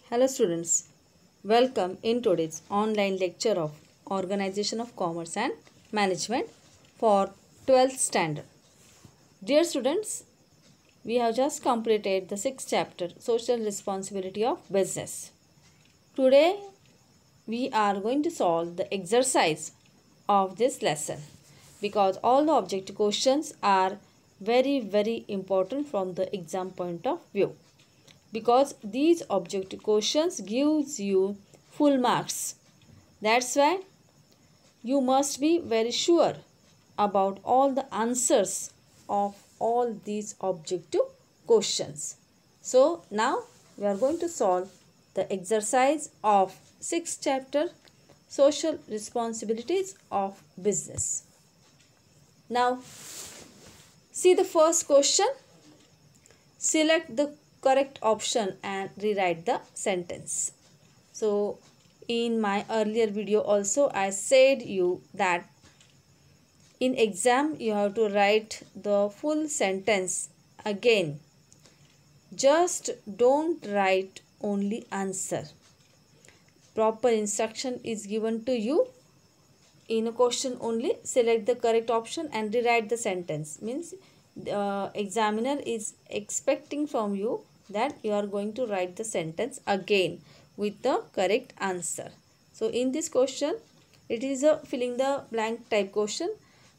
Hello students, welcome in today's online lecture of Organization of Commerce and Management for 12th standard. Dear students, we have just completed the 6th chapter Social Responsibility of Business. Today we are going to solve the exercise of this lesson because all the objective questions are very important from the exam point of view. Because these objective questions gives you full marks. That's why you must be very sure about all the answers of all these objective questions. So now we are going to solve the exercise of 6th chapter Social Responsibilities of Business. Now see the first question. Select the correct option and rewrite the sentence. So in my earlier video also I said you that in exam you have to write the full sentence again. Just don't write only answer. Proper instruction is given to you. In a question only select the correct option and rewrite the sentence. Means the examiner is expecting from you that you are going to write the sentence again with the correct answer. So in this question it is a filling the blank type question,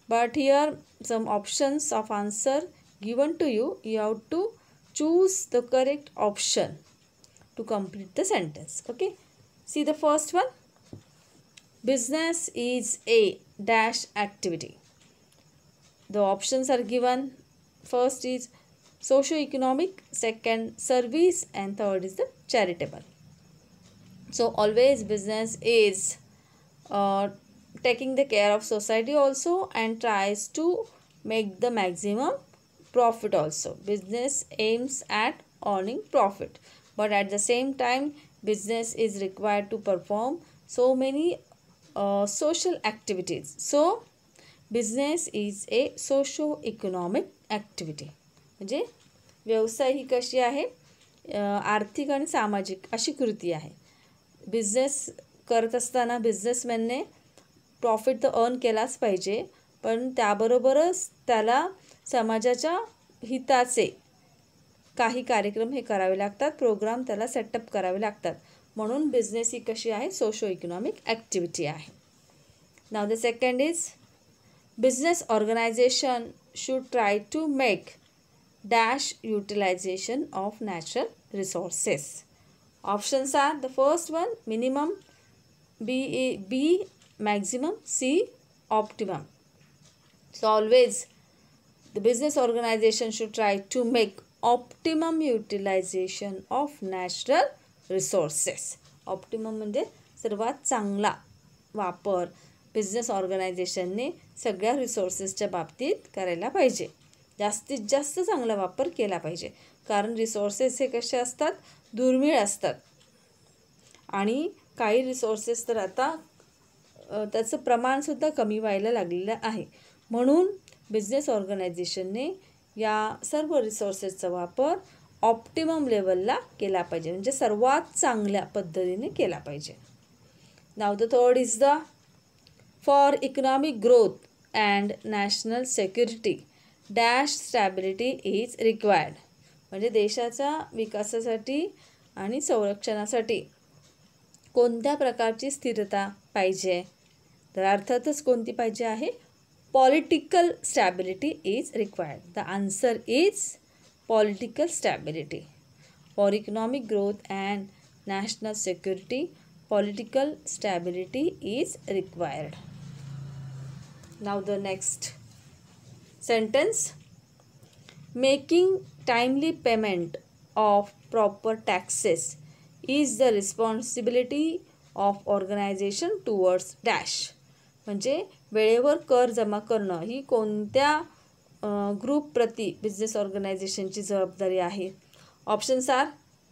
but here some options of answer given to you. You have to choose the correct option to complete the sentence. Okay, see the first one. Business is a dash activity. The options are given. First is socio-economic, second service, and third is the charitable. So always business is taking the care of society also and tries to make the maximum profit also. Business aims at earning profit, but at the same time business is required to perform so many social activities. So business is a socio economic activity. म्हणजे व्यवसाय ही कशी आहे, आर्थिक आणि सामाजिक अशी कृती आहे. बिझनेस करत असताना बिझनेसमॅनने प्रॉफिट तर अर्न केलाच पाहिजे, पण त्याबरोबरच त्याला समाजाच्या हिताचे काही कार्यक्रम हे करावे लागतात, प्रोग्राम त्याला सेटअप करावे लागतात. म्हणून बिझनेस ही कशी आहे, सोशो इकॉनॉमिक ॲक्टिव्हिटी आहे. Now the second is business organization should try to make dash utilization of natural resources. Options are the first one minimum, B maximum, C optimum. So always the business organization should try to make optimum utilization of natural resources. Optimum म्हणजे सर्वात चांगला वापर business ऑर्गनायझेशनने सगळ्या रिसोर्सेसच्या बाबतीत करायला पाहिजे. जास्तीत जास्त चांगला वापर केला पाहिजे, कारण रिसोर्सेस हे कसे असतात, दुर्मिळ असतात. आणि काही रिसोर्सेस तर आता त्याचं प्रमाणसुद्धा कमी व्हायला लागलेलं आहे. म्हणून बिझनेस ऑर्गनायझेशनने या सर्व रिसोर्सेसचा वापर ऑप्टिमम लेवलला केला पाहिजे, म्हणजे सर्वात चांगल्या पद्धतीने केला पाहिजे. नाव the third is the For economic growth and national security, dash stability is required. म्हणजे देशाच्या विकासासाठी आणि संरक्षणासाठी कोणत्या प्रकारची स्थिरता पाहिजे, तर अर्थातच कोणती पाहिजे आहे, political stability is required. The answer is political stability. For economic growth and national security political stability is required. Now the next sentence. Making timely payment of proper taxes is the responsibility of organization towards dash. म्हणजे वेळेवर कर जमा करणं ही कोणत्या group प्रति business ऑर्गनायझेशनची जबाबदारी आहे. Options are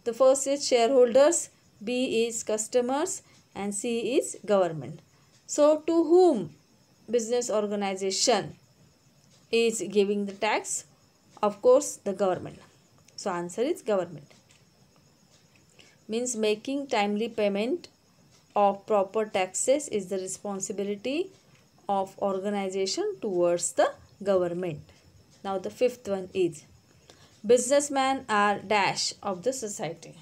the first is share holders, B is customers, and C is government. So to whom business organization is giving the tax? Of course the government. So answer is government. means making timely payment of proper taxes is the responsibility of organization towards the government. Now the fifth one is businessmen are dash of the society.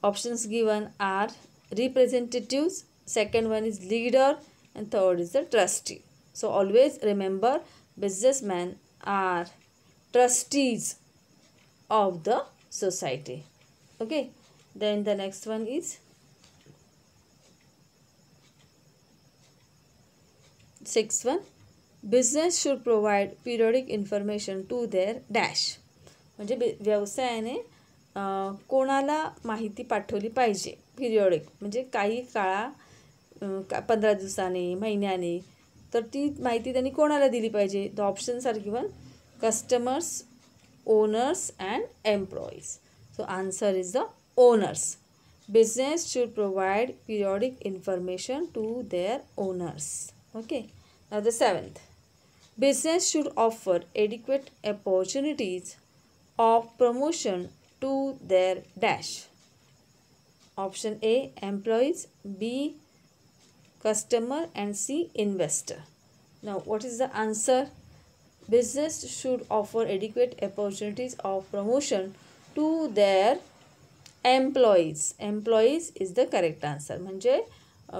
Options given are representatives, second one is leader, and third is the trustee. So always remember businessmen are trustees of the society. Okay, then the next one is sixth one, business should provide periodic information to their dash. म्हणजे व्यवसायाने कोणाला माहिती पाठवली पाहिजे periodic, म्हणजे काही काळा 15 दिवसाने, महिन्याने, तर ती माहिती त्यांनी कोणाला दिली पाहिजे. The options are given customers, owners and employees. So answer is the owners. Business should provide periodic information to their owners. Okay. Now the seventh. Business should offer adequate opportunities of promotion to their dash. Option A, employees, B, customer, and C, investor. Now what is the answer? Business should offer adequate opportunities of promotion to their employees. Employees is the correct answer. म्हणजे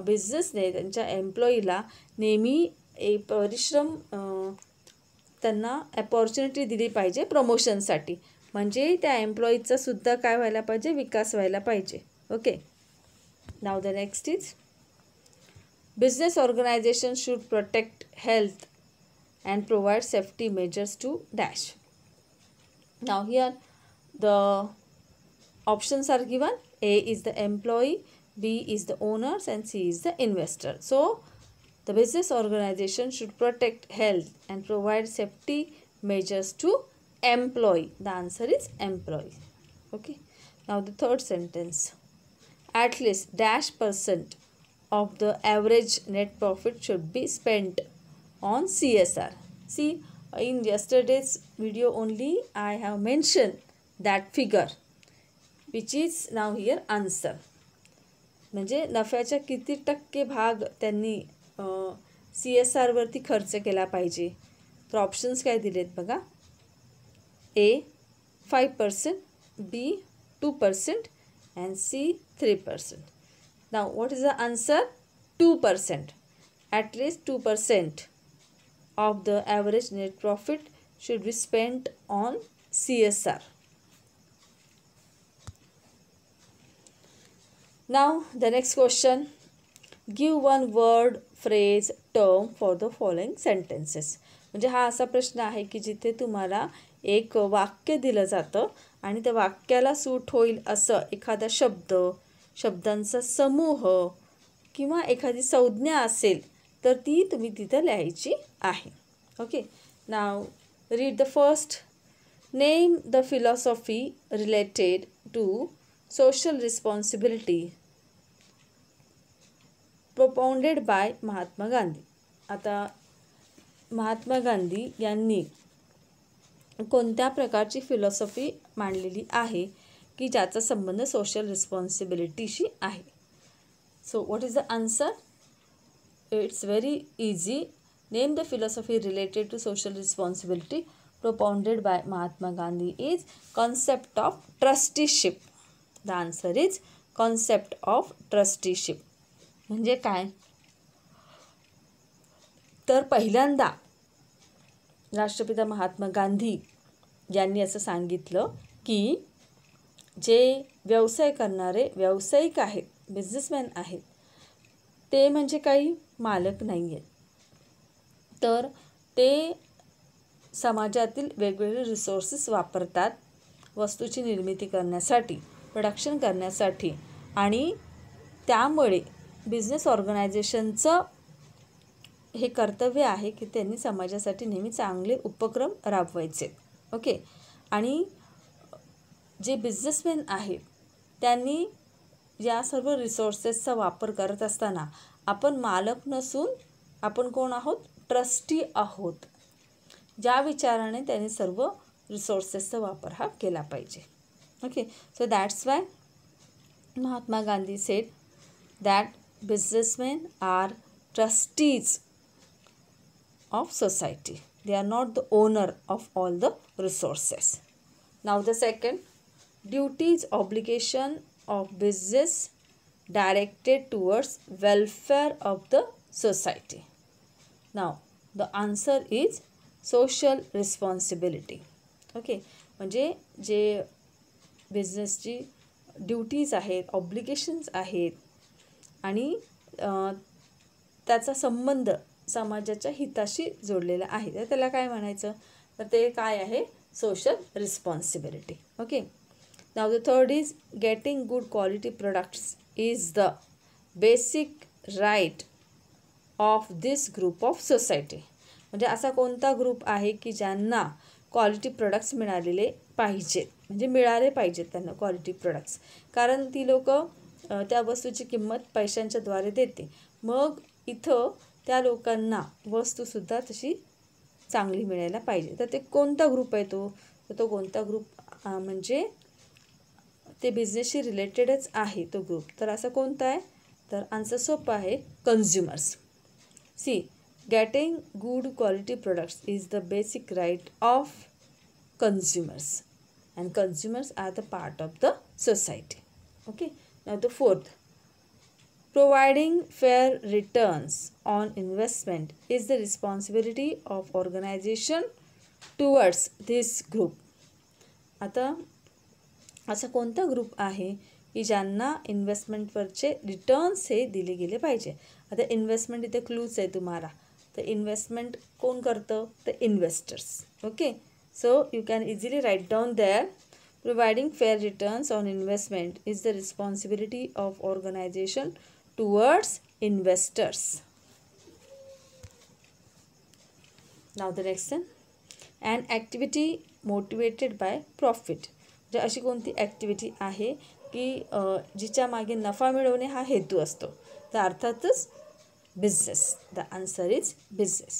बिझनेसने त्यांच्या एम्प्लॉईला नेहमी एक परिश्रम त्यांना opportunity दिली पाहिजे प्रमोशनसाठी. म्हणजे त्या एम्प्लॉईजचा सुद्धा काय व्हायला पाहिजे, विकास व्हायला पाहिजे. Okay. Now the next is business organization should protect health and provide safety measures to dash. Now here the options are given. A is the employee, B is the owners, and C is the investor. So the business organization should protect health and provide safety measures to employee. The answer is employee. Okay. Now the third sentence. At least -% of the average net profit should be spent on CSR. See, in yesterday's video only I have mentioned that figure, which is now here answer. म्हणजे नफ्याच्या किती टक्के भाग त्यांनी CSR वरती खर्च केला पाहिजे. तर ऑप्शन्स काय दिलेत बघा. A 5%, B 2%, and C 3%. Now what is the answer? 2%. At least 2% of the average net profit should be spent on CSR. Now the next question. Give one word, phrase, term for the following sentences. म्हणजे हा असा प्रश्न आहे की जिथे तुम्हाला एक वाक्य दिलं जातं आणि त्या वाक्याला सूट होईल असं एखादा शब्द, शब्दांचा समूह किंवा एखादी संज्ञा असेल तर ती तुम्ही तिथं लिहायची आहे. Okay. Now read the first. Name the philosophy related to social responsibility propounded by Mahatma Gandhi. आता महात्मा गांधी यांनी कोणत्या प्रकारची फिलॉसॉफी मांडलेली आहे की ज्याचा संबंध सोशल रिस्पॉन्सिबिलिटीशी आहे. So what is the answer? It's very easy. Name the philosophy related to social responsibility propounded by Mahatma Gandhi is concept of trusteeship. The answer is concept of trusteeship. म्हणजे काय? तर पहिल्यांदा राष्ट्रपिता महात्मा गांधी यांनी असं सांगितलं की जे व्यवसाय करणारे व्यावसायिक आहेत, बिझनेसमॅन आहेत, ते म्हणजे काही मालक नाही आहेत. तर ते समाजातील वेगवेगळे रिसोर्सेस वापरतात वस्तूची निर्मिती करण्यासाठी, प्रोडक्शन करण्यासाठी, आणि त्यामुळे बिझनेस ऑर्गनायझेशनचं हे कर्तव्य आहे की त्यांनी समाजासाठी नेहमी चांगले उपक्रम राबवायचे. ओके. आणि जे बिझनेसमॅन आहेत त्यांनी या सर्व रिसोर्सेसचा वापर करत असताना आपण मालक नसून आपण कोण आहोत? ट्रस्टी आहोत. ज्या विचाराने त्यांनी सर्व रिसोर्सेसचा वापर हा केला पाहिजे. Okay. So that's why Mahatma Gandhi said that businessmen are trustees of society. They are not the owner of all the resources. Now the second, duties obligation of business directed towards welfare of the society. Now the answer is social responsibility. Okay, म्हणजे जे बिझनेसची duties आहेत, obligations आहेत आणि त्याचा संबंध समाजाच्या हिताशी जोडलेला आहे, तर त्याला काय म्हणायचं, तर ते काय आहे, social responsibility. Okay. Now the third is getting good quality products is the basic right of this group of society. म्हणजे असा कोणता ग्रुप आहे की ज्यांना क्वालिटी प्रोडक्ट्स मिळालेले पाहिजेत, म्हणजे मिळाले पाहिजेत त्यांना क्वालिटी प्रोडक्ट्स, कारण ती लोक त्या वस्तूची किंमत पैशांच्या द्वारे देते. मग इथं त्या लोकांना वस्तूसुद्धा तशी चांगली मिळायला पाहिजे. तर ते कोणता ग्रुप आहे तो, तर तो कोणता ग्रुप म्हणजे ते बिझनेसशी रिलेटेडच आहे तो ग्रुप. तर असा कोणता आहे, तर आन्सर सोपं आहे, consumers. See, getting good quality products is the basic right of consumers, and consumers are the part of the society. Okay. Now the fourth, providing fair returns on investment is the responsibility of organization towards this group. आता असा कोणता group आहे की ज्यांना इन्व्हेस्टमेंटवरचे returns हे दिले गेले पाहिजे. आता इन्व्हेस्टमेंट इथे क्लूज आहे तुम्हाला. तर इन्व्हेस्टमेंट कोण करतं, तर investors. Okay. So you can easily write down there, providing fair returns on investment is the responsibility of organization towards investors. Now the next one, and activity motivated by profit. म्हणजे अशी कोणती activity आहे की जिच्या मागे नफा मिळवणे हा हेतू असतो, तर अर्थातच business. The answer is business.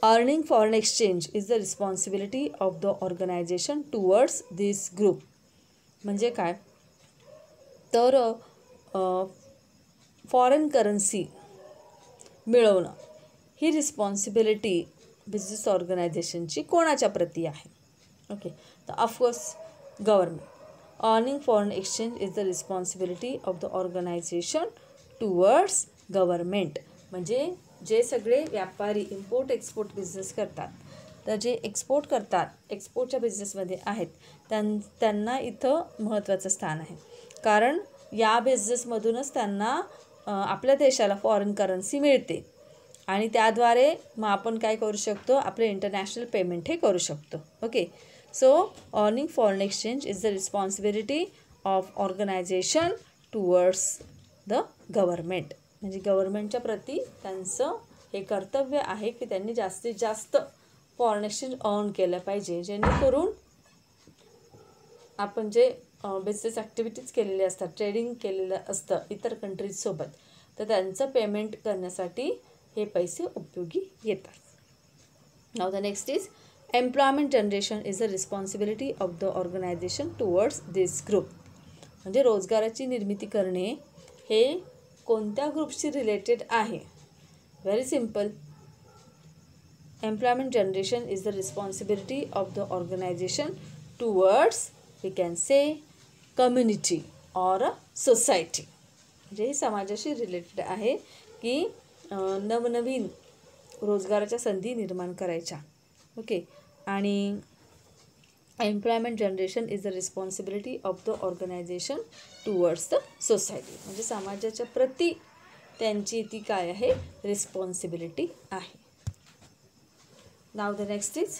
Earning foreign exchange is the responsibility of the organization towards this group. म्हणजे काय, तर फॉरेन करन्सी मिळवणं ही रिस्पॉन्सिबिलिटी बिझनेस ऑर्गनायझेशनची कोणाच्या प्रती आहे. ओके. तर of course government. Earning foreign exchange is the responsibility of the organization towards government. म्हणजे जे सगळे व्यापारी इम्पोर्ट एक्सपोर्ट बिझनेस करतात, तर जे एक्सपोर्ट करतात, एक्सपोर्टच्या बिझनेसमध्ये आहेत, त्यांना इथं महत्त्वाचं स्थान आहे. कारण या बिझनेसमधूनच त्यांना आपल्या देशाला फॉरेन करन्सी मिळते आणि त्याद्वारे मग आपण काय करू शकतो, आपले इंटरनॅशनल पेमेंट हे करू शकतो. Okay. So, earning foreign exchange is the responsibility of organization towards the government. म्हणजे गव्हर्नमेंटच्या प्रती त्यांचं हे कर्तव्य आहे की त्यांनी जास्तीत जास्त फॉरेन एक्सचेंज अर्न केलं पाहिजे, जेणेकरून आपण जे बिझनेस ॲक्टिव्हिटीज केलेले असतात, ट्रेडिंग केलेलं असतं इतर कंट्रीजसोबत, तर त्यांचं पेमेंट करण्यासाठी हे पैसे उपयोगी येतात. नाव the next is employment generation is the responsibility of the organization towards this group. म्हणजे रोजगाराची निर्मिती करणे हे कोणत्या ग्रुपशी रिलेटेड आहे. Very simple, employment generation is the responsibility of the organization towards, we can say, community or a society. म्हणजे हे समाजाशी रिलेटेड आहे की नवनवीन रोजगाराच्या संधी निर्माण करायच्या. ओके. आणि employment generation is the responsibility of the organization towards the society. म्हणजे समाजाच्या प्रती त्यांची ती काय आहे, रिस्पॉन्सिबिलिटी आहे. Now the next is,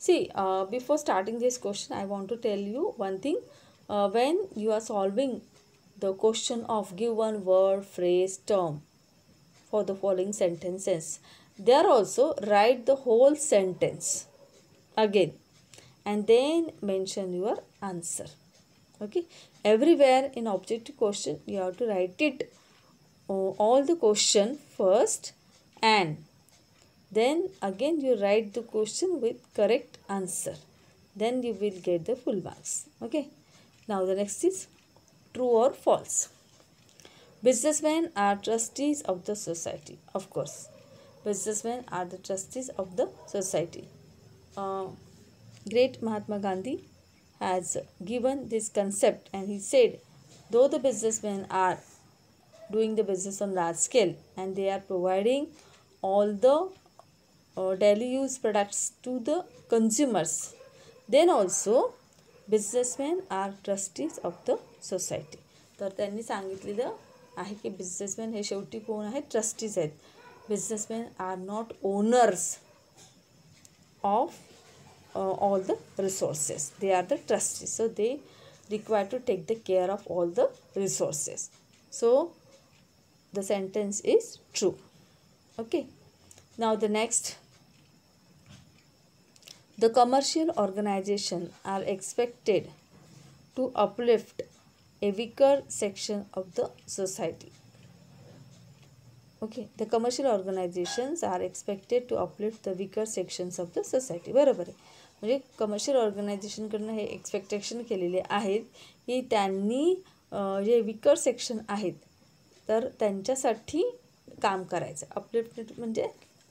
see, before starting this question I want to tell you one thing. When you are solving the question of give one word, phrase, term for the following sentences, there also write the whole sentence again and then mention your answer. Okay. Everywhere in objective question you have to write it all the question first and then again you write the question with correct answer, then you will get the full marks. Okay, now the next is true or false. Businessmen are trustees of the society. Of course, businessmen are the trustees of the society. Great Mahatma Gandhi has given this concept, and he said, though the businessmen are doing the business on large scale and they are providing all the daily use products to the consumers, then also businessmen are trustees of the society. तर त्यांनी सांगितलेलं आहे की businessman हे शेवटी कोण आहेत, trustees आहेत. Businessman are not owners of all the resources, they are the trustees, so they require to take the care of all the resources. So the sentence is true. Okay, now the next, the commercial organization are expected to uplift a weaker section of the society. Okay, the commercial organizations are expected to uplift the weaker sections of the society. बरोबर आहे. म्हणजे commercial ऑर्गनायझेशनकडनं हे expectation केलेले आहेत की त्यांनी जे विकर section आहेत तर त्यांच्यासाठी काम करायचं. अपलिफ्ट म्हणजे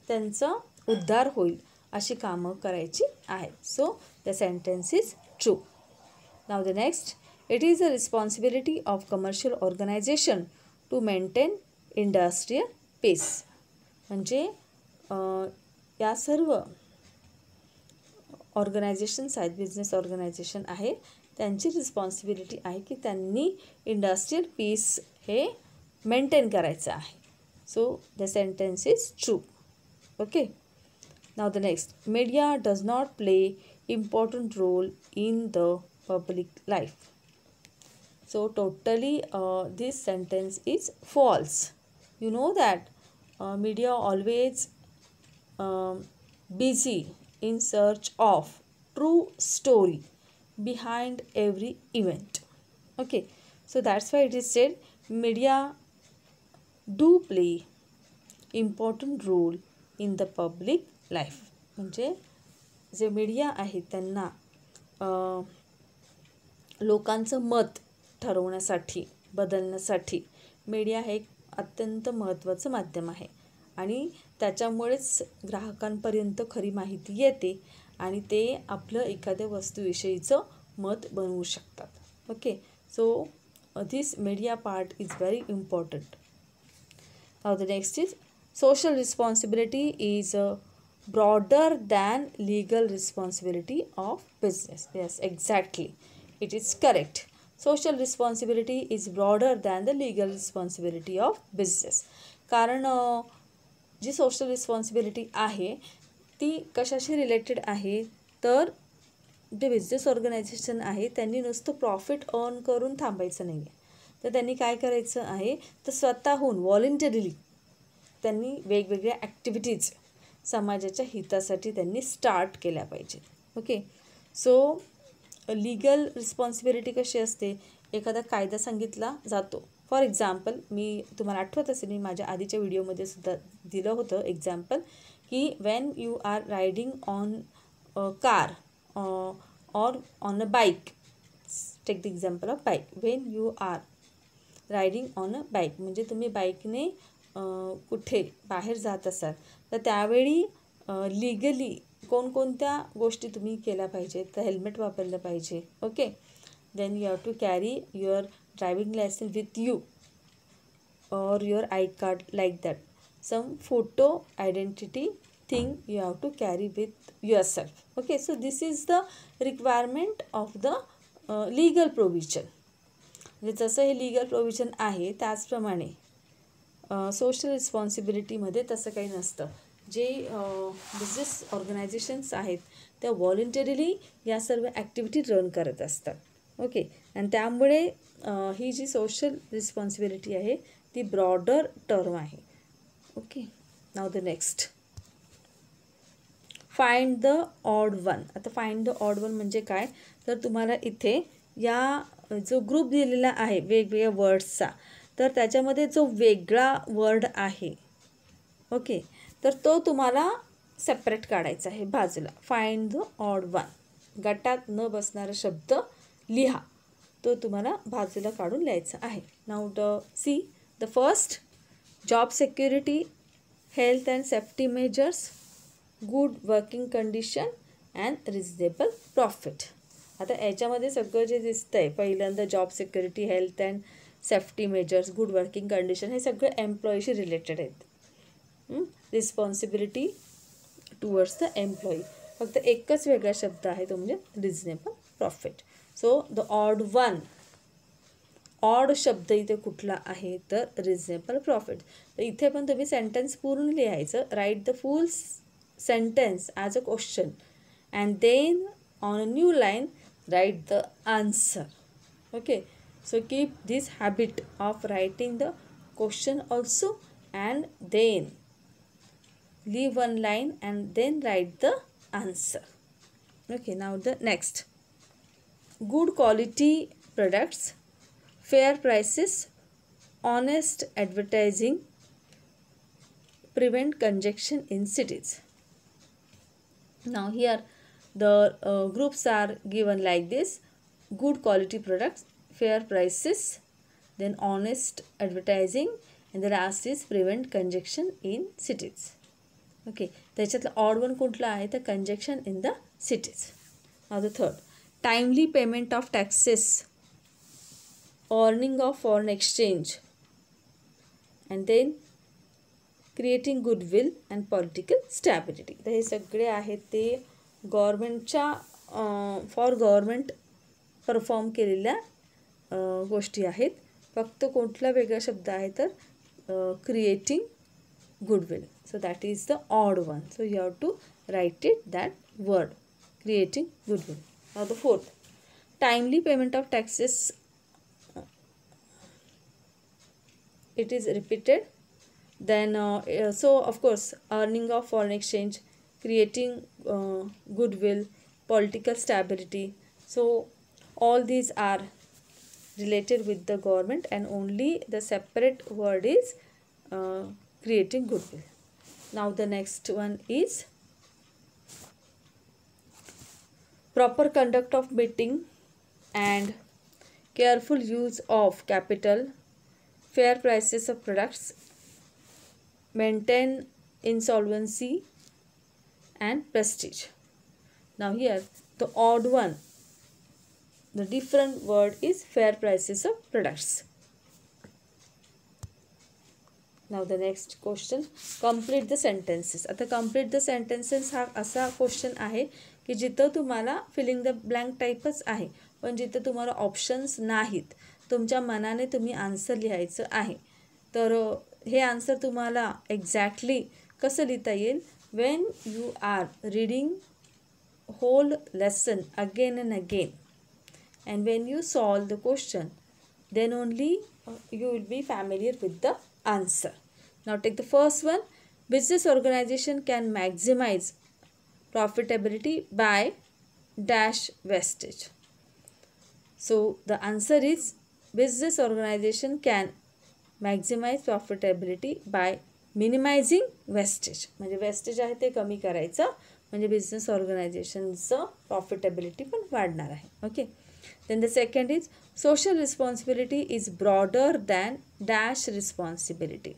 त्यांचा उद्धार होईल अशी कामं करायची आहेत. So the sentence is true. Now the next, it is the responsibility of commercial organization to maintain industrial peace. म्हणजे या सर्व ऑर्गनायझेशन्स आहेत, बिझनेस ऑर्गनायझेशन आहे, त्यांची रिस्पॉन्सिबिलिटी आहे की त्यांनी इंडस्ट्रियल पीस हे मेंटेन करायचं आहे. So the sentence is true. Okay, now the next, media does not play important role in the public life. So totally this sentence is false. You know that media always busy in search of true story behind every event. Okay, so that's why it is said media do play important role in the public life. म्हणजे जे media आहे त्यांना लोकांचं मत ठरवण्यासाठी, बदलण्यासाठी media हे अत्यंत महत्त्वाचं माध्यम आहे आणि त्याच्यामुळेच ग्राहकांपर्यंत खरी माहिती येते आणि ते आपलं एखाद्या वस्तूविषयीचं मत बनवू शकतात. Okay, so this media part is very important. Now the next is social responsibility is broader than legal responsibility of business. Yes, exactly, it is correct. Social responsibility is broader than the legal responsibility of business. कारण जी social responsibility आहे ती कशाशी related आहे तर जे business organisation आहे त्यांनी नुसतं प्रॉफिट अर्न करून थांबायचं नाही आहे, तर त्यांनी काय करायचं आहे तर स्वतःहून व्हॉलंटरीली त्यांनी वेगवेगळ्या ॲक्टिव्हिटीज समाजाच्या हितासाठी त्यांनी स्टार्ट केल्या पाहिजे. ओके, सो लीगल रिस्पॉन्सिबिलिटी कशी असते, एखादा कायदा सांगितला जातो. फॉर एक्झाम्पल, मी तुम्हाला आठवत असेल मी माझ्या आधीच्या व्हिडिओमध्ये सुद्धा दिलं होतं एक्झाम्पल की when you are riding on car or on a bike. Take the example of bike. When you are riding on a bike म्हणजे तुम्ही बाईकने कुठे बाहेर जात असाल तर त्यावेळी लीगली कोणकोणत्या गोष्टी तुम्ही केल्या पाहिजे तर हेल्मेट वापरलं पाहिजे. Okay, then you have to carry your driving licence with you or your I card like that. Some photo identity thing you have to carry with yourself. Okay, so this is the requirement of the legal provision. म्हणजे जसं हे legal provision आहे त्याचप्रमाणे social रिस्पॉन्सिबिलिटीमध्ये तसं काही नसतं. जे business organisations आहेत त्या व्हॉलंटरीली या सर्व ॲक्टिव्हिटी रन करत असतात. ओके, आणि त्यामुळे ही जी सोशल रिस्पॉन्सिबिलिटी आहे ती ब्रॉडर टर्म आहे. Okay, now the next, find the odd one. आता फाइंड द ऑड वन म्हणजे काय तर तुम्हाला इथे या जो ग्रुप दिलेला आहे वेगवेगळ्या वर्ड्सचा तर त्याच्यामध्ये जो वेगळा वर्ड आहे ओके तर तो तुम्हाला सेपरेट काढायचं आहे बाजूला. Find the odd one. गटात न बसणारा शब्द लिहा, तो तुम्हाला बाजूला काढून लिहायचा आहे. Now see the first, job security, health and safety measures, good working condition and reasonable profit. आता याच्यामध्ये सगळं जे दिसतं आहे, पहिल्यांदा job security, health and safety measures, good working condition, हे सगळं एम्प्लॉईशी रिलेटेड आहेत. Responsibility towards the employee. फक्त एकच वेगळा शब्द आहे, तो म्हणजे reasonable profit. So the odd one, odd शब्द इथे कुठला आहे तर रिजनेबल प्रॉफिट. तर इथे पण तुम्ही सेंटेन्स पूर्ण लिहायचं. Write the full sentence as a question and then on a new line write the answer. Okay, so keep this habit of writing the question also and then leave one line and then write the answer. Okay, now the next, good quality products, fair prices, honest advertising, prevent congestion in cities. Now here the groups are given like this: good quality products, fair prices, then honest advertising, and the last is prevent congestion in cities. Okay, त्याच्यातलं odd one कुठलं आहे तर congestion in the cities. Now the third, timely payment of taxes, earning of foreign exchange, and then creating goodwill and political stability. तर हे सगळे आहेत ते गव्हर्मेंटच्या फॉर गव्हर्मेंट परफॉर्म केलेल्या गोष्टी आहेत. फक्त कुठला वेगळा शब्द आहे तर creating goodwill. So that is the odd one. So you have to write it that word, creating goodwill. Now the fourth, timely payment of taxes, it is repeated. Then so of course earning of foreign exchange, creating goodwill, political stability. So all these are related with the government and only the separate word is creating goodwill. Now the next one is proper conduct of meeting and careful use of capital, fair prices of products, maintain insolvency and prestige. Now here the odd one, the different word is fair prices of products. Now the next question, complete the sentences. आता complete the sentences हा असा question आहे की जिथं तुम्हाला feeling the blank टाईपच आहे, पण जिथं तुम्हाला ऑप्शन्स नाहीत, तुमच्या मनाने तुम्ही आन्सर लिहायचं आहे. तर हे आन्सर तुम्हाला एक्झॅक्टली कसं लिहिता येईल, when you are reading whole lesson again and again and when you solve the question, then only you will be familiar with the answer. Now take the first one, business organization can maximize profitability by dash wastage. So the answer is business organization can maximize profitability by minimizing wastage. म्हणजे wastage आहे ते कमी करायचं, म्हणजे business ऑर्गनायझेशनचं profitability पण वाढणार आहे. Okay, then the second is social responsibility is broader than dash responsibility.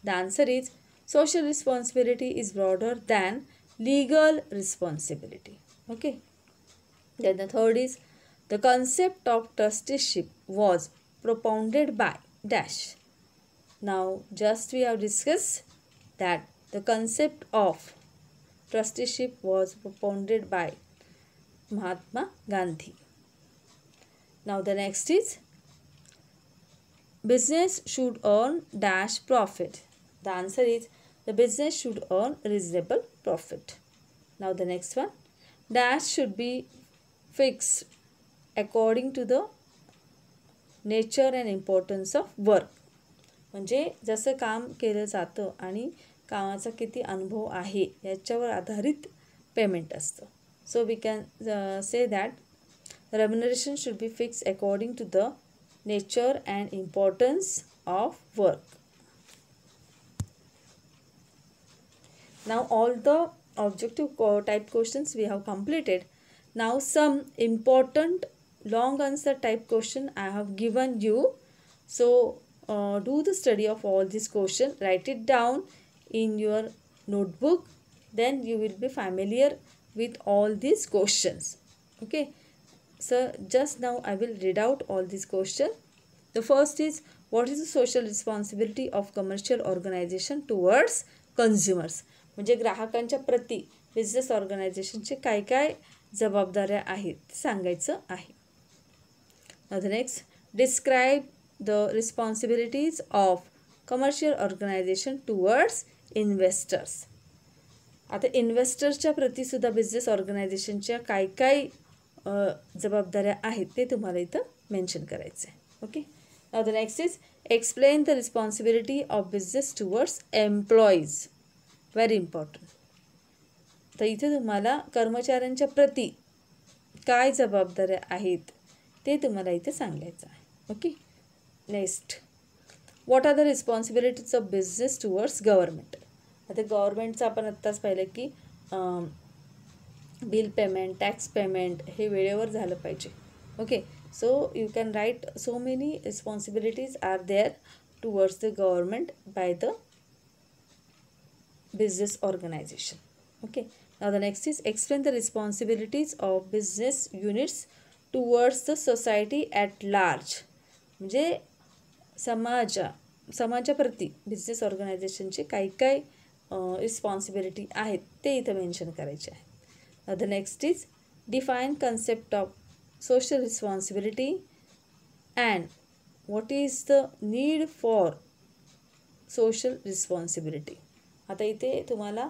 The answer is social responsibility is broader than legal responsibility. Okay, then the third is the concept of trusteeship was propounded by dash. Now just we have discussed that the concept of trusteeship was propounded by Mahatma Gandhi. Now the next is business should earn dash profit. The answer is the business should earn reasonable profit. Now the next one, dash should be fixed according to the nature and importance of work. म्हणजे जसं काम केलं जातं आणि कामाचा किती अनुभव आहे याच्यावर आधारित पेमेंट असतं. So we can say that remuneration should be fixed according to the nature and importance of work. Now all the objective type questions we have completed. Now some important long answer type question I have given you. So do the study of all these questions, write it down in your notebook, then you will be familiar with all these questions. Okay, so just now I will read out all these questions. The first is, what is the social responsibility of commercial organization towards consumers? म्हणजे ग्राहकांच्या प्रति business ऑर्गनायझेशनचे काय काय जबाबदाऱ्या आहेत ते सांगायचं आहे. Now the next, describe the responsibilities of commercial organization towards investors. आता इन्व्हेस्टर्सच्या प्रति सुद्धा बिझनेस ऑर्गनायझेशनच्या काय काय जबाबदाऱ्या आहेत ते तुम्हाला इथं मेन्शन करायचं आहे. Okay. Now the next is, explain the responsibility of business towards employees. Very important. तर इथे तुम्हाला कर्मचाऱ्यांच्या प्रति काय जबाबदाऱ्या आहेत ते तुम्हाला इथे सांगायचं आहे. Okay. Next, what are the responsibilities of business towards government. आता गव्हर्नमेंटचं आपण आत्ताच पाहिलं की बिल पेमेंट, टॅक्स पेमेंट हे वेळेवर झालं पाहिजे. Okay. So you can write so many responsibilities are there towards the government by the business organization. Okay. Now the next is, explain the responsibilities of business units towards the society at large. म्हणजे समाजाप्रती business ऑर्गनायझेशनचे काय काय responsibility आहेत ते इथं mention करायचे आहे. Now the next is, define concept of social responsibility and what is the need for social responsibility. आता इथे तुम्हाला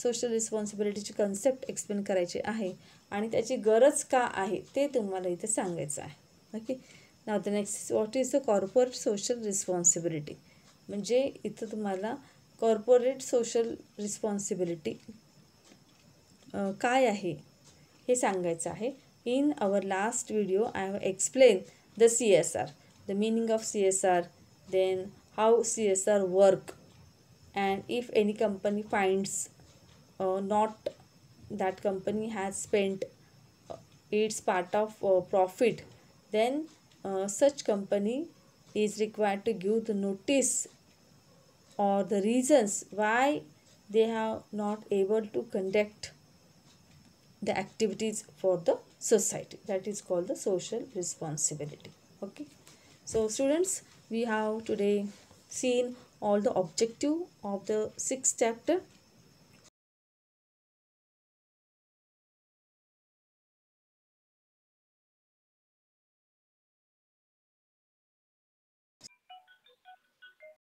सोशल रिस्पॉन्सिबिलिटीची कन्सेप्ट एक्सप्लेन करायची आहे आणि त्याची गरज का आहे ते तुम्हाला इथे सांगायचं आहे. Okay. Now the next, what is the corporate social responsibility. म्हणजे इथं तुम्हाला कॉर्पोरेट सोशल रिस्पॉन्सिबिलिटी काय आहे हे सांगायचं आहे. In our last video, I have explained the CSR, the meaning of CSR, then how CSR work, and if any company finds not that company has spent its part of profit, then such company is required to give the notice or the reasons why they have not able to conduct the activities for the society. That is called the social responsibility. Okay. So students, we have today seen all the objective of the 6th chapter.